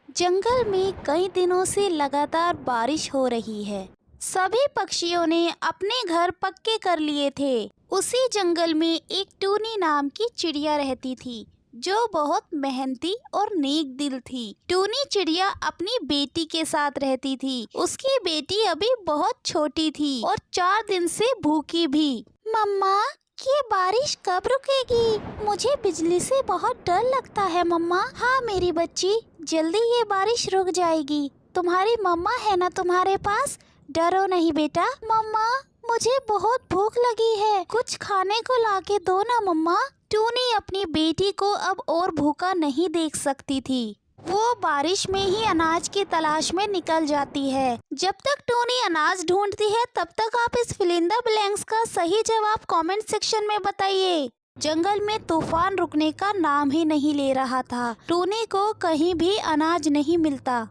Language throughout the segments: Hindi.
जंगल में कई दिनों से लगातार बारिश हो रही है। सभी पक्षियों ने अपने घर पक्के कर लिए थे। उसी जंगल में एक टूनी नाम की चिड़िया रहती थी, जो बहुत मेहनती और नेक दिल थी। टूनी चिड़िया अपनी बेटी के साथ रहती थी। उसकी बेटी अभी बहुत छोटी थी और 4 दिन से भूखी भी। मम्मा, ये बारिश कब रुकेगी? मुझे बिजली से बहुत डर लगता है मम्मा। हाँ मेरी बच्ची, जल्दी ये बारिश रुक जाएगी। तुम्हारी मम्मा है ना तुम्हारे पास, डरो नहीं बेटा। मम्मा, मुझे बहुत भूख लगी है, कुछ खाने को लाके दो ना मम्मा। टूनी अपनी बेटी को अब और भूखा नहीं देख सकती थी। वो बारिश में ही अनाज की तलाश में निकल जाती है। जब तक टोनी अनाज ढूंढती है, तब तक आप इस फिल इन द ब्लैंक्स का सही जवाब कमेंट सेक्शन में बताइए। जंगल में तूफान रुकने का नाम ही नहीं ले रहा था। टोनी को कहीं भी अनाज नहीं मिलता।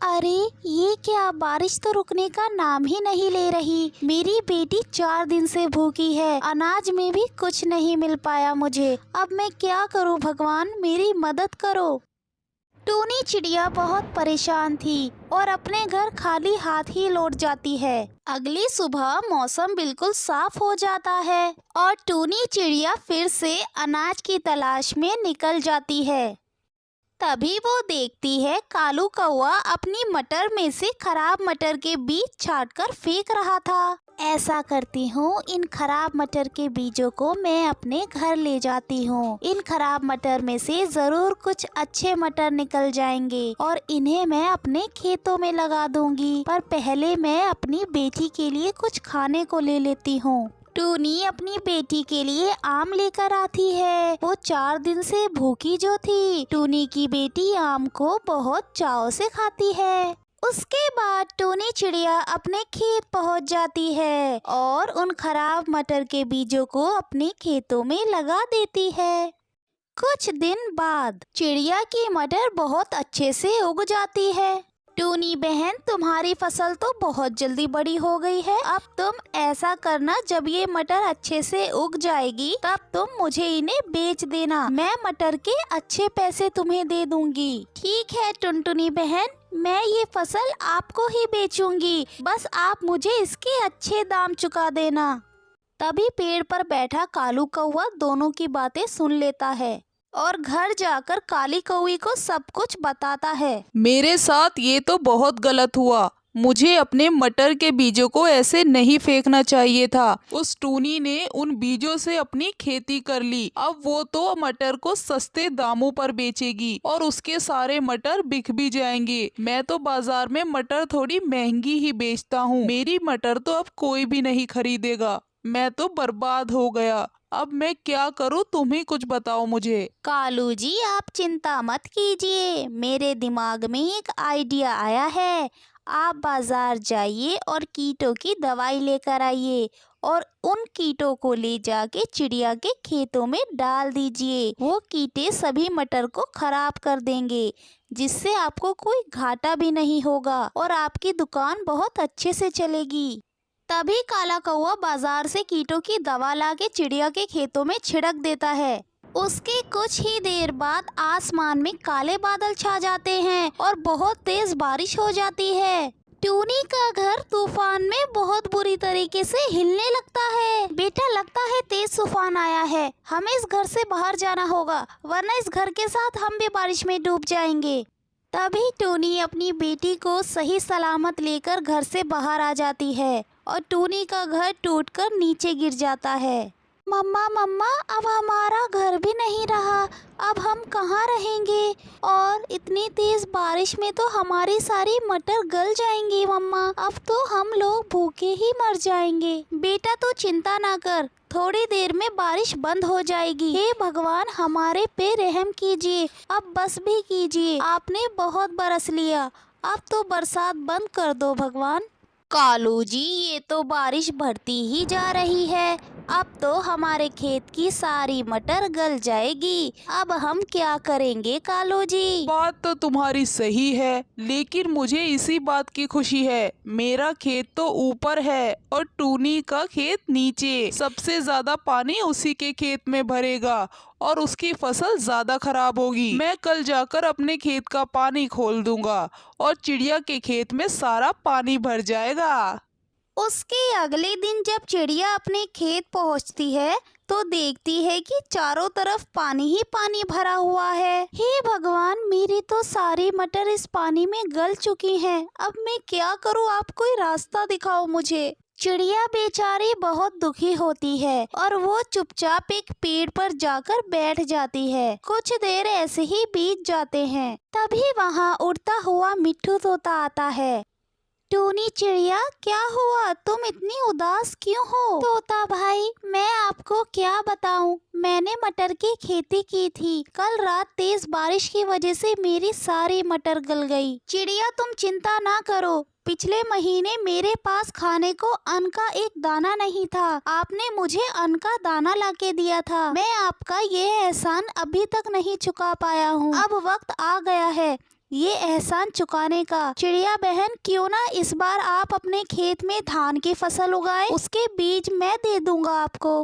अरे ये क्या, बारिश तो रुकने का नाम ही नहीं ले रही। मेरी बेटी 4 दिन से भूखी है, अनाज में भी कुछ नहीं मिल पाया मुझे। अब मैं क्या करूं भगवान, मेरी मदद करो। टूनी चिड़िया बहुत परेशान थी और अपने घर खाली हाथ ही लौट जाती है। अगली सुबह मौसम बिल्कुल साफ हो जाता है और टूनी चिड़िया फिर से अनाज की तलाश में निकल जाती है। तभी वो देखती है कालू कौवा अपनी मटर में से खराब मटर के बीज छांटकर फेंक रहा था। ऐसा करती हूँ, इन खराब मटर के बीजों को मैं अपने घर ले जाती हूँ। इन खराब मटर में से जरूर कुछ अच्छे मटर निकल जाएंगे और इन्हें मैं अपने खेतों में लगा दूंगी। पर पहले मैं अपनी बेटी के लिए कुछ खाने को ले लेती हूँ। टूनी अपनी बेटी के लिए आम लेकर आती है। वो 4 दिन से भूखी जो थी, टूनी की बेटी आम को बहुत चाव से खाती है। उसके बाद टूनी चिड़िया अपने खेत पहुंच जाती है और उन खराब मटर के बीजों को अपने खेतों में लगा देती है। कुछ दिन बाद चिड़िया की मटर बहुत अच्छे से उग जाती है। टूनी बहन, तुम्हारी फसल तो बहुत जल्दी बड़ी हो गई है। अब तुम ऐसा करना, जब ये मटर अच्छे से उग जाएगी तब तुम मुझे इन्हें बेच देना। मैं मटर के अच्छे पैसे तुम्हें दे दूंगी। ठीक है टुनटुनी बहन, मैं ये फसल आपको ही बेचूंगी, बस आप मुझे इसके अच्छे दाम चुका देना। तभी पेड़ पर बैठा कालू कौवा दोनों की बातें सुन लेता है और घर जाकर काली कौवी को सब कुछ बताता है। मेरे साथ ये तो बहुत गलत हुआ। मुझे अपने मटर के बीजों को ऐसे नहीं फेंकना चाहिए था। उस टूनी ने उन बीजों से अपनी खेती कर ली। अब वो तो मटर को सस्ते दामों पर बेचेगी और उसके सारे मटर बिक भी जाएंगे। मैं तो बाजार में मटर थोड़ी महंगी ही बेचता हूँ। मेरी मटर तो अब कोई भी नहीं खरीदेगा। मैं तो बर्बाद हो गया। अब मैं क्या करूँ, तुम ही कुछ बताओ मुझे। कालू जी, आप चिंता मत कीजिए, मेरे दिमाग में एक आइडिया आया है। आप बाजार जाइए और कीटों की दवाई लेकर आइए और उन कीटों को ले जाके चिड़िया के खेतों में डाल दीजिए। वो कीटे सभी मटर को खराब कर देंगे, जिससे आपको कोई घाटा भी नहीं होगा और आपकी दुकान बहुत अच्छे से चलेगी। तभी काला कौवा बाजार से कीटों की दवा लाके चिड़िया के खेतों में छिड़क देता है। उसके कुछ ही देर बाद आसमान में काले बादल छा जाते हैं और बहुत तेज बारिश हो जाती है। टूनी का घर तूफान में बहुत बुरी तरीके से हिलने लगता है। बेटा, लगता है तेज तूफान आया है, हमें इस घर से बाहर जाना होगा, वरना इस घर के साथ हम भी बारिश में डूब जाएंगे। तभी टूनी अपनी बेटी को सही सलामत लेकर घर से बाहर आ जाती है और टूनी का घर टूटकर नीचे गिर जाता है। मम्मा मम्मा, अब हमारा घर भी नहीं रहा, अब हम कहाँ रहेंगे? और इतनी तेज बारिश में तो हमारी सारी मटर गल जाएंगी मम्मा, अब तो हम लोग भूखे ही मर जाएंगे। बेटा तू चिंता ना कर, थोड़ी देर में बारिश बंद हो जाएगी। हे भगवान, हमारे पे रहम कीजिए, अब बस भी कीजिए, आपने बहुत बरस लिया, अब तो बरसात बंद कर दो भगवान। कालू जी, ये तो बारिश बढ़ती ही जा रही है, अब तो हमारे खेत की सारी मटर गल जाएगी। अब हम क्या करेंगे कालू जी? बात तो तुम्हारी सही है, लेकिन मुझे इसी बात की खुशी है। मेरा खेत तो ऊपर है और टूनी का खेत नीचे। सबसे ज्यादा पानी उसी के खेत में भरेगा और उसकी फसल ज्यादा खराब होगी। मैं कल जाकर अपने खेत का पानी खोल दूंगा और चिड़िया के खेत में सारा पानी भर जाएगा। उसके अगले दिन जब चिड़िया अपने खेत पहुंचती है तो देखती है कि चारों तरफ पानी ही पानी भरा हुआ है। हे भगवान, मेरी तो सारी मटर इस पानी में गल चुकी हैं। अब मैं क्या करूं? आप कोई रास्ता दिखाओ मुझे। चिड़िया बेचारी बहुत दुखी होती है और वो चुपचाप एक पेड़ पर जाकर बैठ जाती है। कुछ देर ऐसे ही बीत जाते हैं। तभी वहाँ उड़ता हुआ मिट्ठू तोता आता है। टूनी चिड़िया, क्या हुआ? तुम इतनी उदास क्यों हो? तोता भाई, मैं आपको क्या बताऊं, मैंने मटर की खेती की थी। कल रात तेज बारिश की वजह से मेरी सारी मटर गल गई। चिड़िया, तुम चिंता ना करो। पिछले महीने मेरे पास खाने को अन्न का एक दाना नहीं था। आपने मुझे अन्न का दाना लाके दिया था। मैं आपका ये एहसान अभी तक नहीं चुका पाया हूँ। अब वक्त आ गया है ये एहसान चुकाने का। चिड़िया बहन, क्यों ना इस बार आप अपने खेत में धान की फसल उगाएं, उसके बीज मैं दे दूंगा आपको।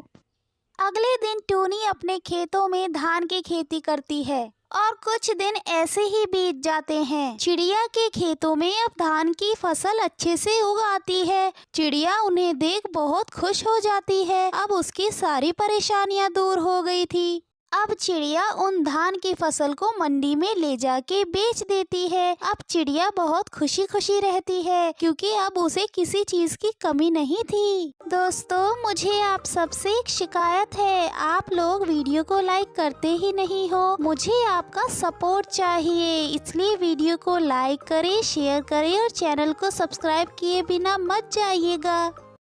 अगले दिन टूनी अपने खेतों में धान की खेती करती है और कुछ दिन ऐसे ही बीत जाते हैं। चिड़िया के खेतों में अब धान की फसल अच्छे से उग आती है। चिड़िया उन्हें देख बहुत खुश हो जाती है। अब उसकी सारी परेशानियां दूर हो गई थी। अब चिड़िया उन धान की फसल को मंडी में ले जाके बेच देती है। अब चिड़िया बहुत खुशी खुशी रहती है क्योंकि अब उसे किसी चीज की कमी नहीं थी। दोस्तों, मुझे आप सबसे एक शिकायत है, आप लोग वीडियो को लाइक करते ही नहीं हो। मुझे आपका सपोर्ट चाहिए, इसलिए वीडियो को लाइक करें, शेयर करें और चैनल को सब्सक्राइब किए बिना मत जाइएगा।